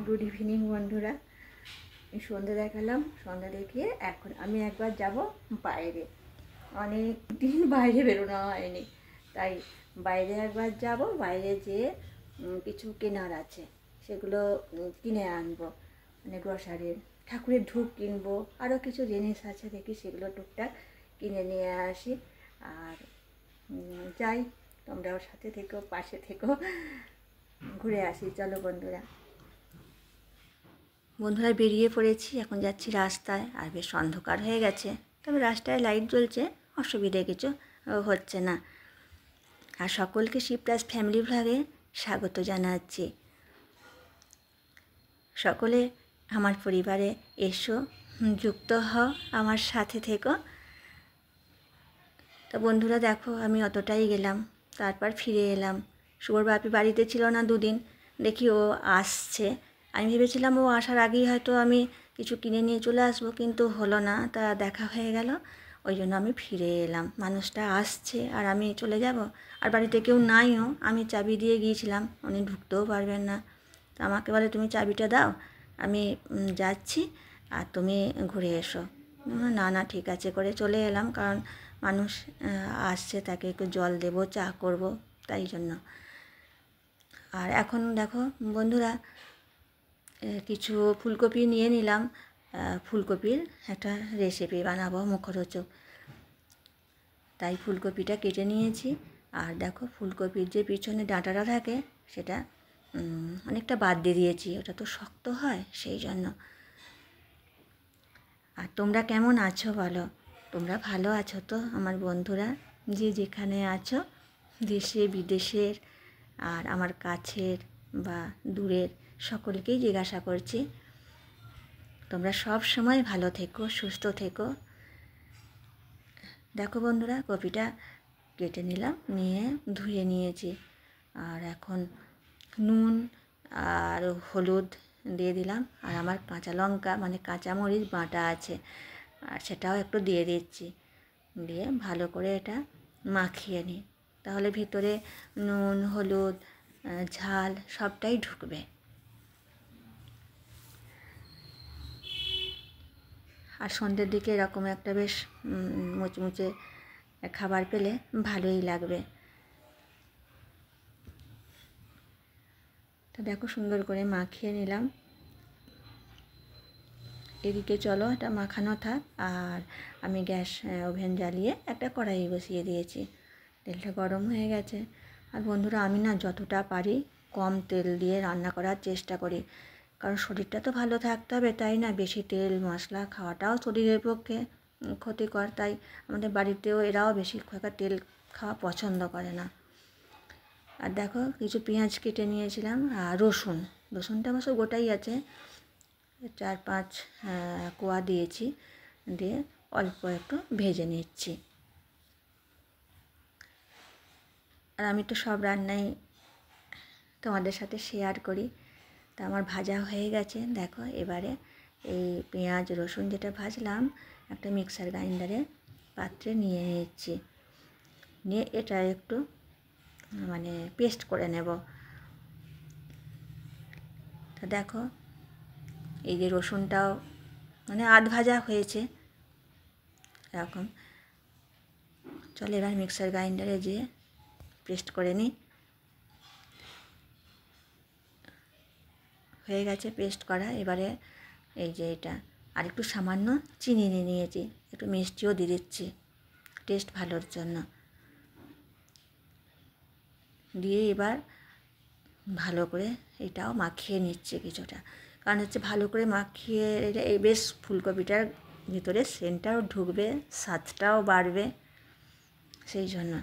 Good evening বন্ধুরা। সন্ধ্যে দেখালাম, সন্ধ্যা দেখিয়ে এখন আমি একবার যাব বাইরে। অনেক দিন বাইরে বেরোনো হয়নি, তাই বাইরে একবার যাব। বাইরে যেয়ে কিছু কেনার আছে, সেগুলো কিনে আনবো। মানে গ্রসারির, ঠাকুরের ধূপ কিনবো, আরও কিছু জিনিস আছে, দেখি সেগুলো টুকটাক কিনে নিয়ে আসি। আর যাই, তোমরাও সাথে থেকো, পাশে থেকো, ঘুরে আসি। চলো বন্ধুরা। বন্ধুরা বেরিয়ে পড়েছি, এখন যাচ্ছি রাস্তায়। আর বেশ অন্ধকার হয়ে গেছে, তবে রাস্তায় লাইট জ্বলছে, অসুবিধে কিছু হচ্ছে না। আর সকলকে শিবরাজ ফ্যামিলি ভ্লগে স্বাগত জানাচ্ছি। সকলে আমার পরিবারে এসো, যুক্ত হও, আমার সাথে থেকো। তো বন্ধুরা দেখো, আমি অতটাই গেলাম, তারপর ফিরে এলাম। শুভর বাপি বাড়িতে ছিল না দুদিন, দেখি ও আসছে। আমি ভেবেছিলাম ও আসার আগেই হয়তো আমি কিছু কিনে নিয়ে চলে আসবো, কিন্তু হলো না, তা দেখা হয়ে গেল। ওই জন্য আমি ফিরে এলাম। মানুষটা আসছে আর আমি চলে যাব, আর বাড়িতে কেউ নাইও। আমি চাবি দিয়ে গিয়েছিলাম, উনি ঢুকতেও পারবেন না। তো আমাকে বলে, তুমি চাবিটা দাও, আমি যাচ্ছি, আর তুমি ঘুরে এসো। না না ঠিক আছে করে চলে এলাম, কারণ মানুষ আসছে, তাকে একটু জল দেবো, চা করব, তাই জন্য। আর এখন দেখো বন্ধুরা, কিছু ফুলকপি নিয়ে নিলাম। ফুলকপির একটা রেসিপি বানাবো, মুখরোচক, তাই ফুলকপিটা কেটে নিয়েছি। আর দেখো, ফুলকপির যে পিছনে ডাঁটাটা থাকে, সেটা অনেকটা বাদ দিয়ে দিয়েছি, ওটা তো শক্ত হয়, সেই জন্য। আর তোমরা কেমন আছো বলো? তোমরা ভালো আছো তো আমার বন্ধুরা? যে যেখানে আছো, দেশে বিদেশের আর আমার কাছের বা দূরের, সকলকেই জিজ্ঞাসা করছি, তোমরা সব সময় ভালো থেকো, সুস্থ থেকো। দেখো বন্ধুরা, কপিটা কেটে নিলাম, নিয়ে ধুয়ে নিয়েছি। আর এখন নুন আর হলুদ দিয়ে দিলাম। আর আমার কাঁচা লঙ্কা মানে কাঁচামরিচ বাটা আছে, আর সেটাও একটু দিয়ে দিচ্ছি। দিয়ে ভালো করে এটা মাখিয়ে নিই, তাহলে ভিতরে নুন, হলুদ, ঝাল সবটাই ঢুকবে। আর সন্ধ্যের দিকে এরকম একটা বেশ মুচমুচে খাবার পেলে ভালোই লাগবে। তো দেখো, সুন্দর করে মাখিয়ে নিলাম। এদিকে চলো, এটা মাখানো থাক। আর আমি গ্যাস ওভেন জ্বালিয়ে একটা কড়াই বসিয়ে দিয়েছি। তেলটা গরম হয়ে গেছে। আর বন্ধুরা, আমি না যতটা পারি কম তেল দিয়ে রান্না করার চেষ্টা করি, কারণ শরীরটা তো ভালো থাকতে হবে, তাই না? বেশি তেল মশলা খাওয়াটাও শরীরের পক্ষে ক্ষতিকর। তাই আমাদের বাড়িতেও এরাও বেশি তেল খাওয়া পছন্দ করে না। আর দেখো, কিছু পেঁয়াজ কেটে নিয়েছিলাম, আর রসুনটা অবশ্য গোটাই আছে, 4-5 কোয়া দিয়েছি, দিয়ে অল্প একটু ভেজে নিচ্ছি। আর আমি তো সব রান্নাই তোমাদের সাথে শেয়ার করি। তা আমার ভাজা হয়ে গেছে, দেখো। এবারে এই পেঁয়াজ রসুন যেটা ভাজলাম, একটা মিক্সার গ্রাইন্ডারে পাত্রে নিয়ে নিচ্ছি, নিয়ে এটা একটু মানে পেস্ট করে নেব। তা দেখো, এই যে রসুনটাও মানে আধ ভাজা হয়েছে এরকম। চলো এবার মিক্সার গ্রাইন্ডারে যেয়ে পেস্ট করে নিই। হয়ে গেছে পেস্ট করা। এবারে এই যে এটা আর একটু সামান্য চিনি নিয়ে নিয়েছি, একটু মিষ্টিও দিয়ে দিচ্ছি টেস্ট ভালোর জন্য। দিয়ে এবার ভালো করে এটাও মাখিয়ে নিচ্ছে কিছুটা, কারণ হচ্ছে ভালো করে মাখিয়ে এই বেশ ফুলকপিটার ভিতরে সেন্টটাও ঢুকবে, স্বাদটাও বাড়বে, সেই জন্য।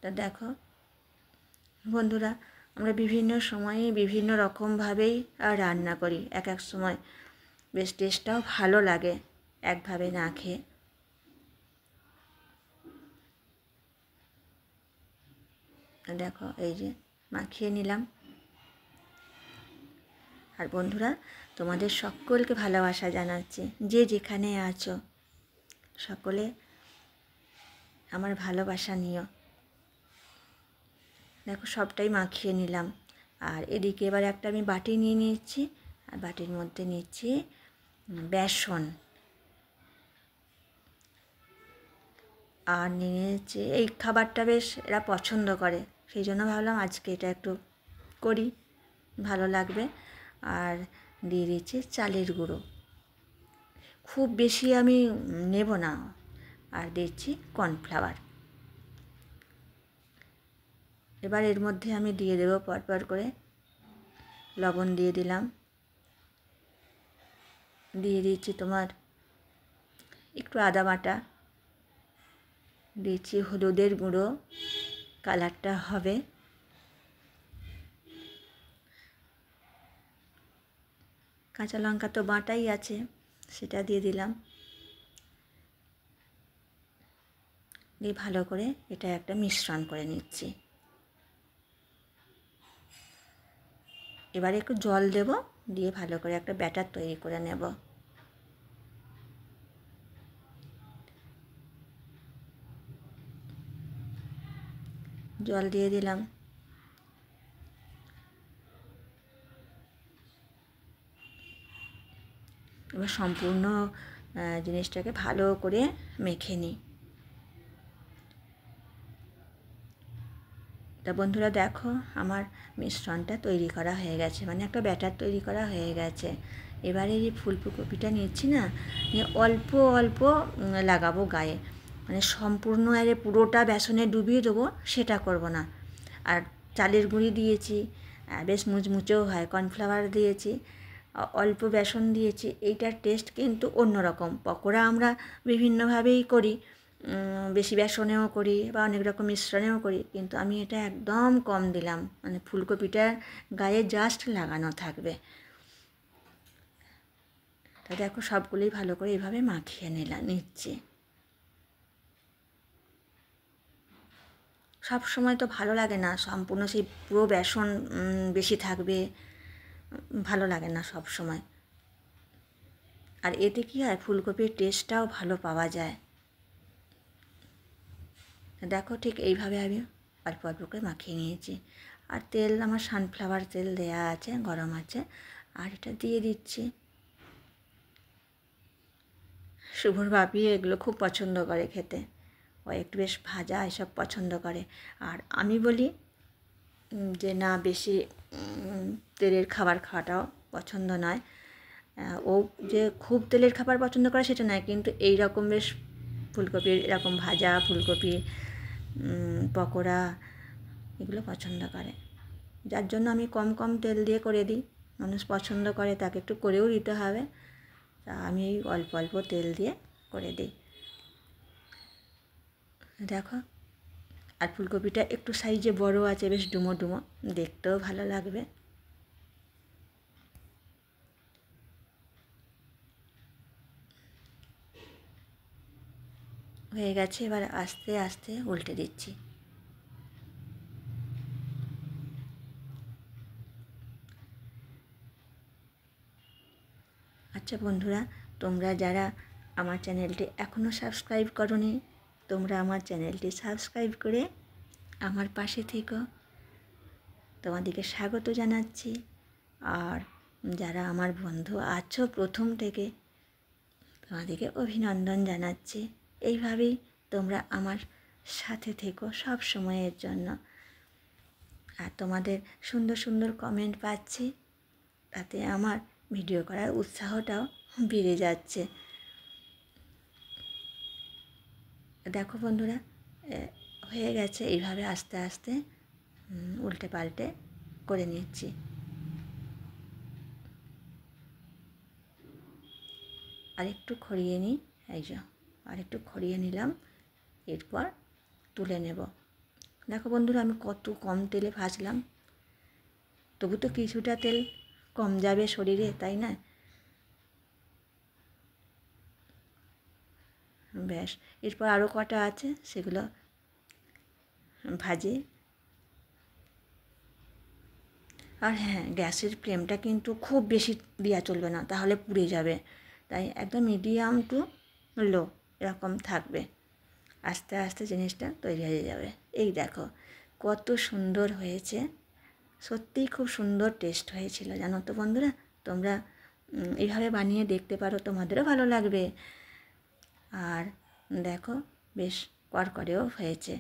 তা দেখো বন্ধুরা, আমরা বিভিন্ন সময়ে বিভিন্ন রকমভাবেই রান্না করি। এক এক সময় বেশ টেস্টটাও ভালো লাগে একভাবে না খেয়ে। দেখো, এই যে মাখিয়ে নিলাম। আর বন্ধুরা, তোমাদের সকলকে ভালোবাসা জানাচ্ছি, যে যেখানে আছো, সকলে আমার ভালোবাসা নিও। দেখো সবটাই মাখিয়ে নিলাম। আর এদিকে এবার একটা আমি বাটি নিয়ে নিচ্ছি, আর বাটির মধ্যে নিচ্ছি বেসন, আর নিয়ে নিচ্ছি, এই খাবারটা বেশ এরা পছন্দ করে, সেই জন্য ভাবলাম আজকে এটা একটু করি, ভালো লাগবে। আর দিয়ে দিচ্ছি চালের গুঁড়ো, খুব বেশি আমি নেব না। আর দিচ্ছি কর্নফ্লাওয়ার। এবার এর মধ্যে আমি দিয়ে দেবো পরপর করে লবণ দিয়ে দিলাম, দিয়ে দিচ্ছি তোমার একটু আদা বাটা, দিচ্ছি হলুদের গুঁড়ো, কালারটা হবে, কাঁচা লঙ্কা তো বাটাই আছে, সেটা দিয়ে দিলাম, দিয়ে ভালো করে এটা একটা মিশ্রণ করে নিচ্ছি। এবারে একটু জল দেব, দিয়ে ভালো করে একটা ব্যাটার তৈরি করে নেব। জল দিয়ে দিলাম, এবার সম্পূর্ণ জিনিসটাকে ভালো করে মেখে নিই। তা বন্ধুরা দেখো আমার মিশ্রণটা তৈরি করা হয়ে গেছে, মানে একটা ব্যাটার তৈরি করা হয়ে গেছে। এবারে এই ফুলকপিটা নিচ্ছি না, নিয়ে অল্প অল্প লাগাবো গায়ে, মানে সম্পূর্ণ আরে পুরোটা বেসনে ডুবিয়ে দেবো সেটা করব না। আর চালের গুঁড়ি দিয়েছি, বেশ মুচমুচেও হয়, কর্নফ্লাওয়ার দিয়েছি, অল্প বেসন দিয়েছি, এইটার টেস্ট কিন্তু অন্যরকম। পকোড়া আমরা বিভিন্নভাবেই করি, বেশি বেসনেও করি বা অনেক রকম মিশ্রণেও করি, কিন্তু আমি এটা একদম কম দিলাম, মানে ফুলকপিটার গায়ে জাস্ট লাগানো থাকবে। তা দেখো সবগুলোই ভালো করে এইভাবে মাখিয়ে নিচ্ছি। সব সময় তো ভালো লাগে না, সম্পূর্ণ সেই পুরো বেসন বেশি থাকবে, ভালো লাগে না সব সময়। আর এতে কী হয়, ফুলকপির টেস্টটাও ভালো পাওয়া যায়। দেখো ঠিক এইভাবে আমি অল্প অল্প করে মাখিয়ে নিয়েছি। আর তেল আমার সানফ্লাওয়ার তেল দেয়া আছে, গরম আছে, আর এটা দিয়ে দিচ্ছি। শুভর বাপি এগুলো খুব পছন্দ করে খেতে, ও একটু বেশ ভাজা এসব পছন্দ করে। আর আমি বলি যে না, বেশি তেলের খাবার খাওয়াটাও পছন্দ নয়। ও যে খুব তেলের খাবার পছন্দ করে সেটা নয়, কিন্তু এই রকম বেশ ফুলকপির এরকম ভাজা, ফুলকপি পকোড়া এগুলো পছন্দ করে, যার জন্য আমি কম কম তেল দিয়ে করে দিই। মানুষ পছন্দ করে, তাকে একটু করেও দিতে হবে, তা আমি অল্প অল্প তেল দিয়ে করে দিই। দেখো, আর ফুলকপিটা একটু সাইজে বড় আছে, বেশ ডুমো ডুমো, দেখতেও ভালো লাগবে। হয়ে গেছে, এবার আস্তে আস্তে উল্টে দিচ্ছি। আচ্ছা বন্ধুরা, তোমরা যারা আমার চ্যানেলটি এখনও সাবস্ক্রাইব করোনি, তোমরা আমার চ্যানেলটি সাবস্ক্রাইব করে আমার পাশে থেকো, তোমাদেরকে স্বাগত জানাচ্ছি। আর যারা আমার বন্ধু আছো প্রথম থেকে, তোমাদেরকে অভিনন্দন জানাচ্ছি। এইভাবেই তোমরা আমার সাথে থেকো সব সময়ের জন্য। আর তোমাদের সুন্দর সুন্দর কমেন্ট পাচ্ছি, তাতে আমার ভিডিও করার উৎসাহটাও বেড়ে যাচ্ছে। দেখো বন্ধুরা, হয়ে গেছে, এইভাবে আস্তে আস্তে উল্টে পাল্টে করে নিচ্ছি। আরেকটু খড়িয়ে নিই, এই যে আরেকটু খড়িয়ে নিলাম, এরপর তুলে নেব। দেখো বন্ধুরা, আমি কত কম তেলে ভাজলাম, তবু তো কিছুটা তেল কম যাবে শরীরে, তাই না? ব্যাস, এরপর আরও কটা আছে সেগুলো ভাজি। আর হ্যাঁ, গ্যাসের ফ্লেমটা কিন্তু খুব বেশি দেওয়া চলবে না, তাহলে পুড়ে যাবে, তাই একদম মিডিয়াম টু লো এরকম থাকবে, আস্তে আস্তে জিনিসটা তৈরি হয়ে যাবে। এই দেখো কত সুন্দর হয়েছে, সত্যিই খুব সুন্দর টেস্ট হয়েছিল জানো তো বন্ধুরা। তোমরা এইভাবে বানিয়ে দেখতে পারো, তোমাদেরও ভালো লাগবে। আর দেখো বেশ কড়কড়েও হয়েছে।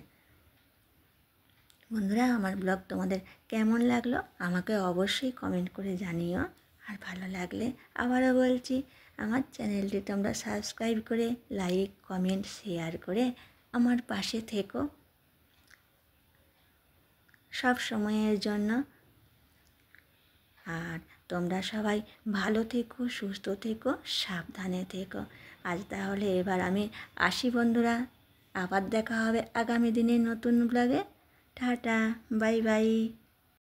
বন্ধুরা, আমার ব্লগ তোমাদের কেমন লাগলো আমাকে অবশ্যই কমেন্ট করে জানিও। আর ভালো লাগলে আবারও বলছি, আমার চ্যানেলটি তোমরা সাবস্ক্রাইব করে লাইক কমেন্ট শেয়ার করে আমার পাশে থেকো সব সময়ের জন্য। আর তোমরা সবাই ভালো থেকো, সুস্থ থেকো, সাবধানে থেকো। আজ তাহলে এবার আমি আসি বন্ধুরা, আবার দেখা হবে আগামী দিনে নতুন ব্লগে। Tata, bye bye.